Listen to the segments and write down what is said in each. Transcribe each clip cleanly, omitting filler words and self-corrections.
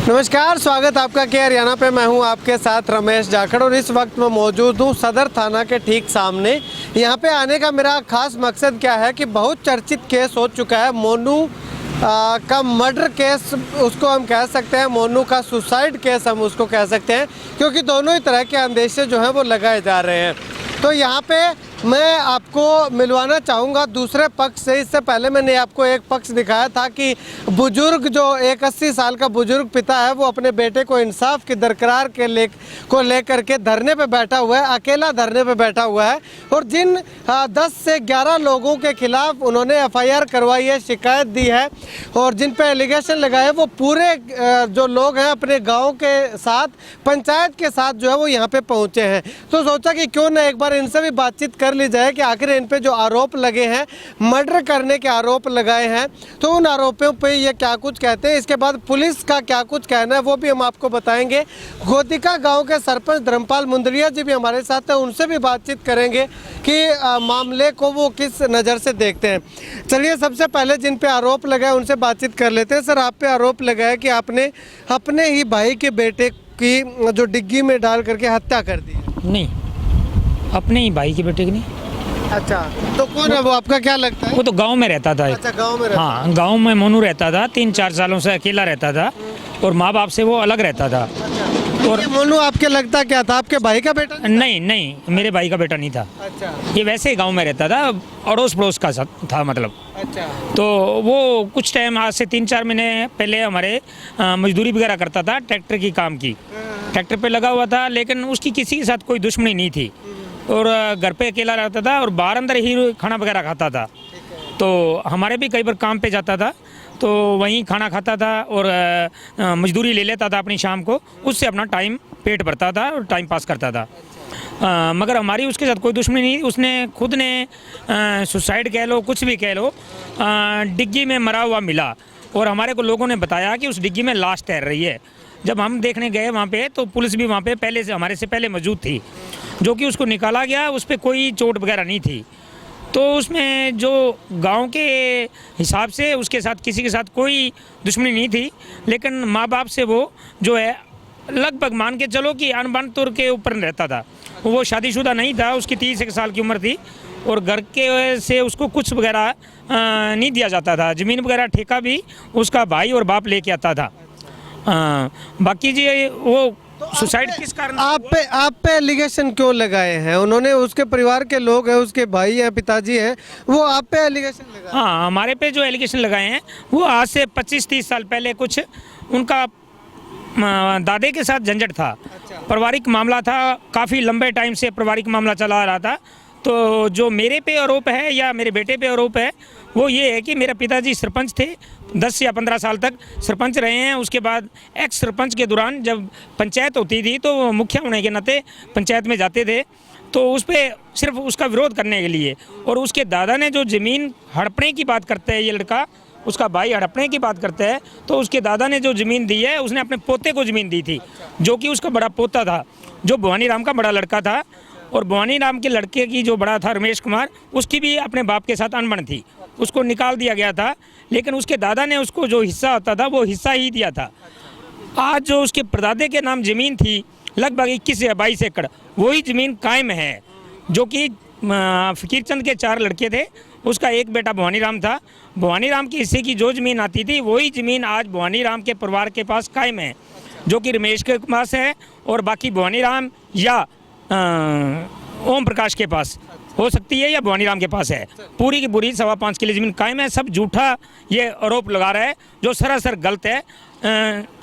नमस्कार, स्वागत आपका के हरियाणा पे। मैं हूं आपके साथ रमेश जाखड़ और इस वक्त मैं मौजूद हूं सदर थाना के ठीक सामने। यहां पे आने का मेरा खास मकसद क्या है कि बहुत चर्चित केस हो चुका है मोनू का मर्डर केस उसको हम कह सकते हैं, मोनू का सुसाइड केस हम उसको कह सकते हैं, क्योंकि दोनों ही तरह के अंदेशे जो हैं वो लगाए जा रहे हैं। तो यहाँ पे मैं आपको मिलवाना चाहूँगा दूसरे पक्ष से। इससे पहले मैंने आपको एक पक्ष दिखाया था कि बुजुर्ग जो एक 80 साल का बुजुर्ग पिता है वो अपने बेटे को इंसाफ की दरकार को लेकर के धरने पे बैठा हुआ है, अकेला धरने पे बैठा हुआ है। और जिन 10 से 11 लोगों के खिलाफ उन्होंने FIR करवाई है, शिकायत दी है और जिन पे एलिगेशन लगाए वो पूरे जो लोग हैं अपने गाँव के साथ, पंचायत के साथ जो है वो यहाँ पे पहुँचे हैं। तो सोचा कि क्यों ना एक बार इनसे भी बातचीत कर ली जाए कि आखिर इन पे जो आरोप लगे हैं, मर्डर करने के आरोप लगाए हैं, तो उन आरोपों पे ये क्या कुछ कहते हैं। इसके बाद पुलिस का क्या कुछ कहना है वो भी हम आपको बताएंगे। गोदिका गांव के सरपंच धर्मपाल मुंदरिया जी भी हमारे साथ हैं, उनसे भी बातचीत करेंगे कि मामले को वो किस नज़र से देखते हैं। चलिए सबसे पहले जिन पे आरोप लगाए उनसे बातचीत कर लेते हैं। सर, आप पे आरोप लगाया कि आपने अपने ही भाई के बेटे की जो डिग्गी में डाल करके हत्या कर दी। नहीं, अपने ही भाई के बेटे की नहीं। अच्छा, तो कौन है वो, आपका क्या लगता है? वो तो गांव में रहता था। अच्छा, गांव में रहता। हाँ, गांव में मोनू रहता था। 3-4 सालों से अकेला रहता था और माँ बाप से वो अलग रहता था। और मोनू आपके लगता क्या था, आपके भाई का बेटा? नहीं नहीं, मेरे भाई का बेटा नहीं था। अच्छा, ये वैसे ही गांव में रहता था, अड़ोस पड़ोस का था मतलब। अच्छा। तो वो कुछ टाइम, आज से 3-4 महीने पहले हमारे मजदूरी वगैरह करता था, ट्रैक्टर की काम की। ट्रैक्टर पे लगा हुआ था, लेकिन उसकी किसी के साथ कोई दुश्मनी नहीं थी और घर पे अकेला रहता था और बाहर अंदर ही खाना वगैरह खाता था। तो हमारे भी कई बार काम पे जाता था तो वहीं खाना खाता था और मजदूरी ले लेता था अपनी शाम को, उससे अपना टाइम पेट भरता था और टाइम पास करता था। मगर हमारी उसके साथ कोई दुश्मनी नहीं। उसने खुद ने सुसाइड कह लो, कुछ भी कह लो, डिग्गी में मरा हुआ मिला और हमारे को लोगों ने बताया कि उस डिग्गी में लाश तैर रही है। जब हम देखने गए वहाँ पे तो पुलिस भी वहाँ पे पहले से हमारे से पहले मौजूद थी, जो कि उसको निकाला गया। उस पर कोई चोट वगैरह नहीं थी। तो उसमें जो गांव के हिसाब से उसके साथ किसी के साथ कोई दुश्मनी नहीं थी, लेकिन माँ बाप से वो जो है लगभग मान के चलो कि अनबन तुर के ऊपर रहता था। वो शादीशुदा नहीं था, उसकी 30 साल की उम्र थी और घर के से उसको कुछ वगैरह नहीं दिया जाता था। ज़मीन वगैरह ठेका भी उसका भाई और बाप लेके आता था। बाकी जी वो सुसाइड किस कारण? आप पे एलिगेशन क्यों लगाए हैं उन्होंने? उसके परिवार के लोग हैं, उसके भाई हैं, पिताजी हैं, वो आप पे एलिगेशन लगाए? हाँ, हमारे पे जो एलिगेशन लगाए हैं वो आज से 25-30 साल पहले कुछ उनका दादे के साथ झंझट था। अच्छा। पारिवारिक मामला था, काफ़ी लंबे टाइम से पारिवारिक मामला चला आ रहा था। तो जो मेरे पे आरोप है या मेरे बेटे पे आरोप है वो ये है कि मेरे पिताजी सरपंच थे, 10 या 15 साल तक सरपंच रहे हैं। उसके बाद एक्स सरपंच के दौरान जब पंचायत होती थी तो वो मुखिया होने के नाते पंचायत में जाते थे, तो उस पर सिर्फ उसका विरोध करने के लिए। और उसके दादा ने जो ज़मीन हड़पने की बात करता है, ये लड़का उसका भाई हड़पने की बात करता है, तो उसके दादा ने जो ज़मीन दी है उसने अपने पोते को ज़मीन दी थी, जो कि उसका बड़ा पोता था, जो भवानी राम का बड़ा लड़का था। और भवानी राम के लड़के की जो बड़ा था रमेश कुमार, उसकी भी अपने बाप के साथ अनबन थी, उसको निकाल दिया गया था। लेकिन उसके दादा ने उसको जो हिस्सा होता था वो हिस्सा ही दिया था। आज जो उसके परदादे के नाम ज़मीन थी लगभग 21 या 22 एकड़, वही ज़मीन कायम है, जो कि फ़कीर चंद के 4 लड़के थे, उसका एक बेटा भवानी राम था। भवानी राम की हिस्से की जो ज़मीन आती थी वही ज़मीन आज भवानी राम के परिवार के पास कायम है, जो कि रमेश के पास है और बाकी भवानी राम या ओम प्रकाश के पास हो सकती है या भवानी राम के पास है। पूरी की पूरी 5.25 किलो ज़मीन कायम है। सब झूठा ये आरोप लगा रहा है जो सरासर गलत है,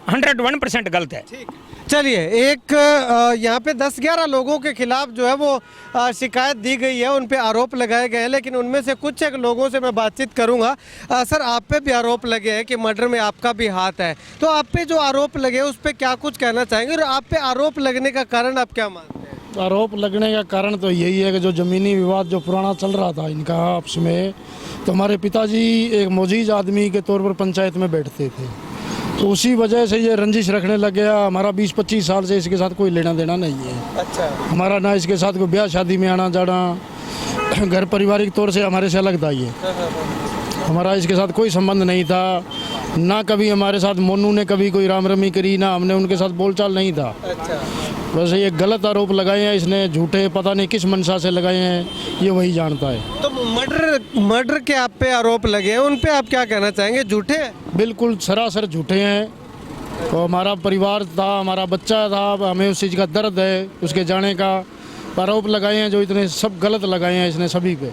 101% गलत है। चलिए, एक यहाँ पे 10-11 लोगों के खिलाफ जो है वो शिकायत दी गई है, उन पे आरोप लगाए गए हैं, लेकिन उनमें से कुछ एक लोगों से मैं बातचीत करूँगा। सर, आप पे भी आरोप लगे हैं कि मर्डर में आपका भी हाथ है, तो आप पे जो आरोप लगे उस पर क्या कुछ कहना चाहेंगे और आप पे आरोप लगने का कारण आप क्या मानते हैं? आरोप लगने का कारण तो यही है कि जो ज़मीनी विवाद जो पुराना चल रहा था इनका आपस में, तो हमारे पिताजी एक मोजीज आदमी के तौर पर पंचायत में बैठते थे, तो उसी वजह से ये रंजिश रखने लग गया। हमारा 20-25 साल से इसके साथ कोई लेना देना नहीं है। अच्छा। हमारा ना इसके साथ कोई ब्याह शादी में आना जाना, घर पारिवारिक तौर से हमारे से अलग था ये, हमारा इसके साथ कोई संबंध नहीं था। ना कभी हमारे साथ मोनू ने कभी कोई राम रमी करी, ना हमने उनके साथ बोलचाल नहीं था। अच्छा, बस ये गलत आरोप लगाए हैं इसने, झूठे, पता नहीं किस मंशा से लगाए हैं, ये वही जानता है। तो मर्डर के आप पे आरोप लगे हैं, उन पे आप क्या कहना चाहेंगे? झूठे हैं? बिल्कुल सरासर झूठे हैं। तो हमारा परिवार था, हमारा बच्चा था, हमें उस चीज़ का दर्द है उसके जाने का। आरोप लगाए हैं जो इतने सब गलत लगाए हैं इसने सभी पे।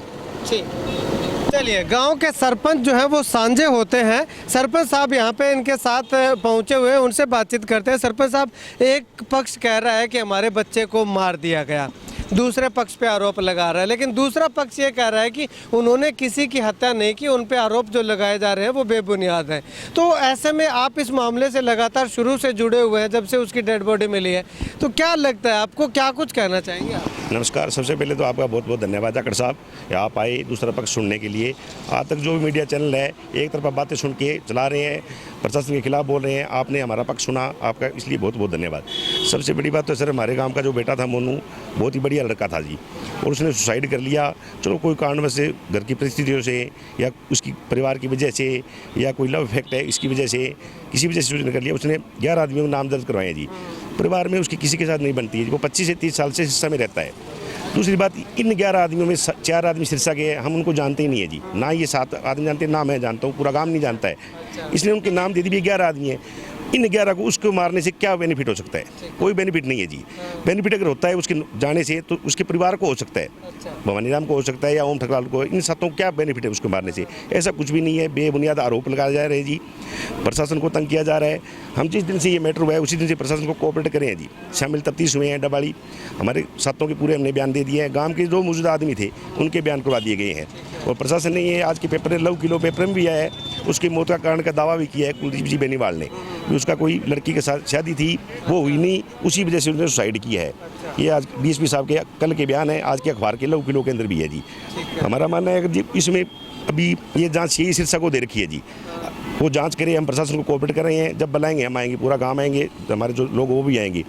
चलिए, गांव के सरपंच जो है वो सांझे होते हैं। सरपंच साहब यहाँ पे इनके साथ पहुँचे हुए हैं, उनसे बातचीत करते हैं। सरपंच साहब, एक पक्ष कह रहा है कि हमारे बच्चे को मार दिया गया, दूसरे पक्ष पे आरोप लगा रहा है, लेकिन दूसरा पक्ष ये कह रहा है कि उन्होंने किसी की हत्या नहीं की, उन पे आरोप जो लगाए जा रहे हैं वो बेबुनियाद हैं। तो ऐसे में आप इस मामले से लगातार शुरू से जुड़े हुए हैं, जब से उसकी डेड बॉडी मिली है, तो क्या लगता है आपको, क्या कुछ कहना चाहेंगे आप? नमस्कार। सबसे पहले तो आपका बहुत बहुत धन्यवाद जाखड़ साहब, आप आए दूसरा पक्ष सुनने के लिए। आज तक जो भी मीडिया चैनल है एक तरफा बातें सुन के चला रहे हैं, प्रशासन के खिलाफ बोल रहे हैं, आपने हमारा पक्ष सुना, आपका इसलिए बहुत बहुत धन्यवाद। सबसे बड़ी बात तो सर, हमारे गांव का जो बेटा था मोनू, बहुत ही बढ़िया लड़का था जी, और उसने सुसाइड कर लिया। चलो कोई कारणवश से, घर की परिस्थितियों से या उसकी परिवार की वजह से या कोई लव इफेक्ट है इसकी वजह से, किसी वजह से उसने कर लिया। उसने 11 आदमियों को नाम दर्ज करवाए जी। परिवार में उसकी किसी के साथ नहीं बनती है, वो 25 से 30 साल से हिस्सा में रहता है। दूसरी बात, इन 11 आदमियों में 4 आदमी सिरसा के हैं, हम उनको जानते ही नहीं है जी, ना ये 7 आदमी जानते हैं, ना मैं जानता हूँ, पूरा गांव नहीं जानता है। इसलिए उनके नाम दे दिए, 11 आदमी हैं। इन 11 को उसको मारने से क्या बेनिफिट हो सकता है? कोई बेनिफिट नहीं है जी। बेनिफिट अगर होता है उसके जाने से तो उसके परिवार को हो सकता है, भवानी राम को हो सकता है या ओम ठकराल को। इन 7 को क्या बेनिफिट है उसको मारने से? ऐसा कुछ भी नहीं है, बेबुनियाद आरोप लगाए जा रहे हैं जी। प्रशासन को तंग किया जा रहा है। हम जिस दिन से ये मैटर हुआ है उसी दिन से प्रशासन को कोऑपरेट करें हैं जी। शामिल तफ्तीश हुए हैं, डबाड़ी हमारे 7 के पूरे हमने बयान दे दिए हैं। गाँव के जो मौजूदा आदमी थे उनके बयान करवा दिए गए हैं, और प्रशासन ने ये आज के पेपर लव किलो पेपर में भी आया है, उसकी मौत का कारण का दावा भी किया है कुलदीप जी बेनीवाल ने। उसका कोई लड़की के साथ शादी थी, वो हुई नहीं, उसी वजह से उसने सुसाइड किया है। ये आज 20 साहब के कल के बयान है, आज के अखबार के लव किलो के अंदर भी है जी। हमारा मानना है कि इसमें अभी ये जांच यही सिरसा को दे रखी है जी, वो जांच करें। हम प्रशासन को कोऑपरेट कर रहे हैं, जब बुलाएंगे हम आएंगे, पूरा गांव आएंगे, हमारे जो लोग वो भी आएंगे।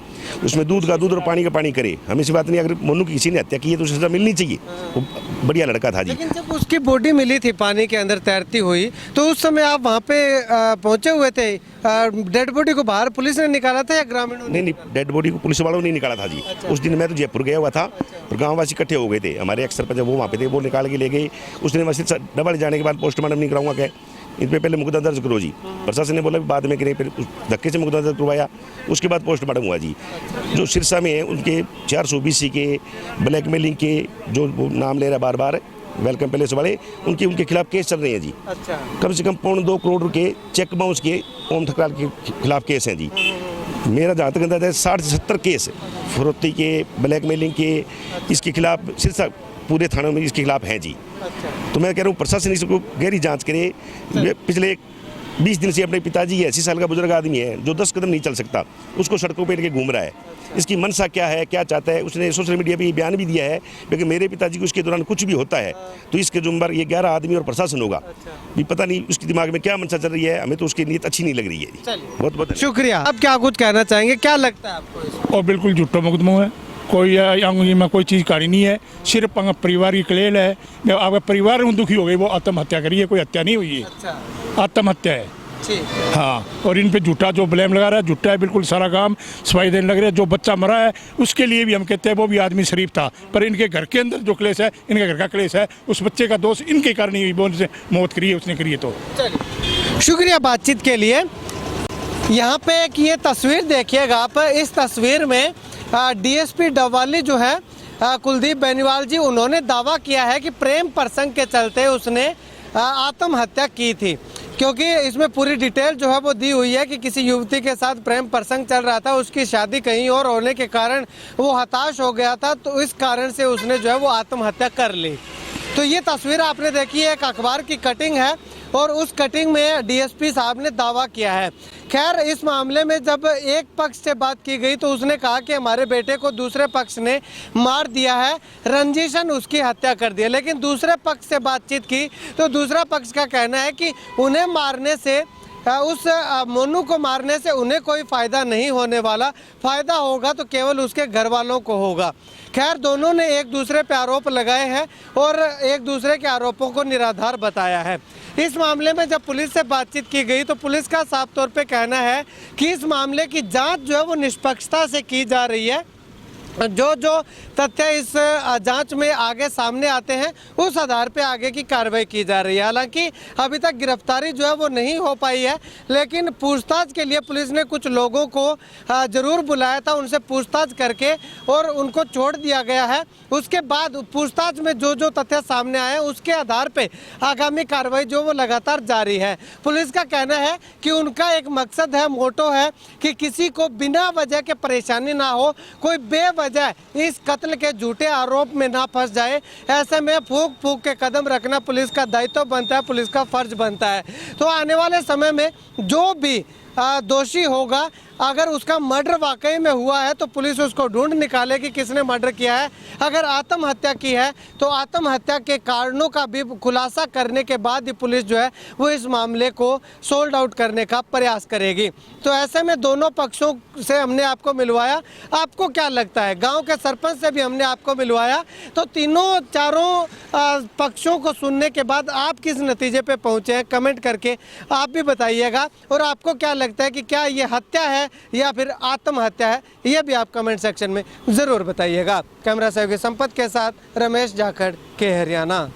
उसमें दूध का दूध और पानी का पानी करे। हमें ऐसी बात नहीं, अगर मोनू की किसी ने हत्या की है तो उसे सजा मिलनी चाहिए, वो बढ़िया लड़का था जी। लेकिन जब उसकी बॉडी मिली थी पानी के अंदर तैरती हुई, तो उस समय आप वहाँ पे पहुँचे हुए थे? डेड बॉडी को बाहर पुलिस ने निकाला था या ग्रामीणों ने? नहीं, डेड बॉडी को पुलिस वालों ने निकाला था जी। उस दिन मैं तो जयपुर गया हुआ था और गाँववासी इकट्ठे हो गए थे, हमारे एक्स सरपंच वो वहाँ पे थे, वो निकाल के ले गए। उस दिन वैसे डबल जाने के बाद पोस्टमार्टम नहीं कराऊंगा, क्या इन पर पहले मुकदमा दर्ज करो जी। प्रशासन ने बोला बाद में करें, फिर धक्के से मुकदमा दर्ज करवाया, उसके बाद पोस्टमार्टम हुआ जी। जो सिरसा में है उनके 420 के ब्लैकमेलिंग के जो नाम ले रहा है बार बार वेलकम पैलेस वाले, उनके खिलाफ केस चल रहे हैं जी। अच्छा, कम से कम 2.25 करोड़ के चेक बाउंस के ओम ठकराल के खिलाफ केस हैं जी। मेरा जहाँ तक अंदाजा है 60 से 70 केस फरोख्ती के, ब्लैकमेलिंग के, इसके खिलाफ सिरसा पूरे थानों में इसके खिलाफ हैं जी। तो मैं कह रहा हूँ प्रशासन इसको गहरी जांच करे। पिछले 20 दिन से अपने पिताजी 80 साल का बुजुर्ग आदमी है जो 10 कदम नहीं चल सकता, उसको सड़कों पर लेके घूम रहा है। इसकी मंशा क्या है, क्या चाहता है? उसने सोशल मीडिया पे बयान भी दिया है कि मेरे पिताजी को इसके दौरान कुछ भी होता है तो इसके जुम्मर ये 11 आदमी और प्रशासन होगा। भी पता नहीं उसके दिमाग में क्या मंशा चल रही है, हमें तो उसकी नीयत अच्छी नहीं लग रही है। बहुत बहुत शुक्रिया। आप क्या कुछ कहना चाहेंगे, क्या लगता है आपको? और बिल्कुल झूठा मुकदमा है, कोई अंगुली में कोई चीज़ काढ़ी नहीं है, सिर्फ परिवार की कलेल है। जब आपका परिवार में दुखी हो गई, वो आत्महत्या करी है, कोई हत्या नहीं हुई है, आत्महत्या है। हाँ, और इन पे झूठा जो ब्लेम लगा रहा है, झूठा है बिल्कुल। सारा काम सफाई देने लग रहा है। जो बच्चा मरा है उसके लिए भी हम कहते हैं वो भी आदमी शरीफ था, पर इनके घर के अंदर जो क्लेश है, इनके घर का क्लेश है, उस बच्चे का दोष इनके कारण ही वो उनसे मौत करी है, उसने करी है। तो शुक्रिया बातचीत के लिए। यहाँ पे एक ये तस्वीर देखिएगा आप, इस तस्वीर में डीएसपी डवाली जो है कुलदीप बेनीवाल जी, उन्होंने दावा किया है कि प्रेम प्रसंग के चलते उसने आत्महत्या की थी, क्योंकि इसमें पूरी डिटेल जो है वो दी हुई है कि किसी युवती के साथ प्रेम प्रसंग चल रहा था, उसकी शादी कहीं और होने के कारण वो हताश हो गया था, तो इस कारण से उसने जो है वो आत्महत्या कर ली। तो ये तस्वीर आपने देखी है, एक अखबार की कटिंग है और उस कटिंग में डीएसपी साहब ने दावा किया है। खैर, इस मामले में जब एक पक्ष से बात की गई तो उसने कहा कि हमारे बेटे को दूसरे पक्ष ने मार दिया है, रंजिशन उसकी हत्या कर दी है। लेकिन दूसरे पक्ष से बातचीत की तो दूसरा पक्ष का कहना है कि उन्हें मारने से उस मोनू को मारने से उन्हें कोई फ़ायदा नहीं होने वाला, फ़ायदा होगा तो केवल उसके घर वालों को होगा। खैर, दोनों ने एक दूसरे पर आरोप लगाए हैं और एक दूसरे के आरोपों को निराधार बताया है। इस मामले में जब पुलिस से बातचीत की गई तो पुलिस का साफ तौर पे कहना है कि इस मामले की जांच जो है वो निष्पक्षता से की जा रही है। जो तथ्य इस जांच में आगे सामने आते हैं उस आधार पे आगे की कार्रवाई की जा रही है। हालांकि अभी तक गिरफ्तारी जो है वो नहीं हो पाई है, लेकिन पूछताछ के लिए पुलिस ने कुछ लोगों को ज़रूर बुलाया था, उनसे पूछताछ करके और उनको छोड़ दिया गया है। उसके बाद पूछताछ में जो तथ्य सामने आए उसके आधार पे आगामी कार्रवाई जो वो लगातार जारी है। पुलिस का कहना है कि उनका एक मकसद है, मोटो है कि किसी को बिना वजह के परेशानी ना हो, कोई बेवजह इस कत्ल के झूठे आरोप में ना फंस जाए। ऐसे में फूंक फूंक के कदम रखना पुलिस का दायित्व बनता है, पुलिस का फर्ज बनता है। तो आने वाले समय में जो भी दोषी होगा, अगर उसका मर्डर वाकई में हुआ है तो पुलिस उसको ढूंढ निकालेगी किसने मर्डर किया है। अगर आत्महत्या की है तो आत्महत्या के कारणों का भी खुलासा करने के बाद ही पुलिस जो है वो इस मामले को सोल्ड आउट करने का प्रयास करेगी। तो ऐसे में दोनों पक्षों से हमने आपको मिलवाया। आपको क्या लगता है? गांव के सरपंच से भी हमने आपको मिलवाया। तो चारों पक्षों को सुनने के बाद आप किस नतीजे पे पहुंचे हैं, कमेंट करके आप भी बताइएगा। और आपको क्या लगता है कि क्या ये हत्या है या फिर आत्महत्या है, ये भी आप कमेंट सेक्शन में ज़रूर बताइएगा। कैमरा सहयोगी संपत के साथ रमेश जाखड़ के हरियाणा।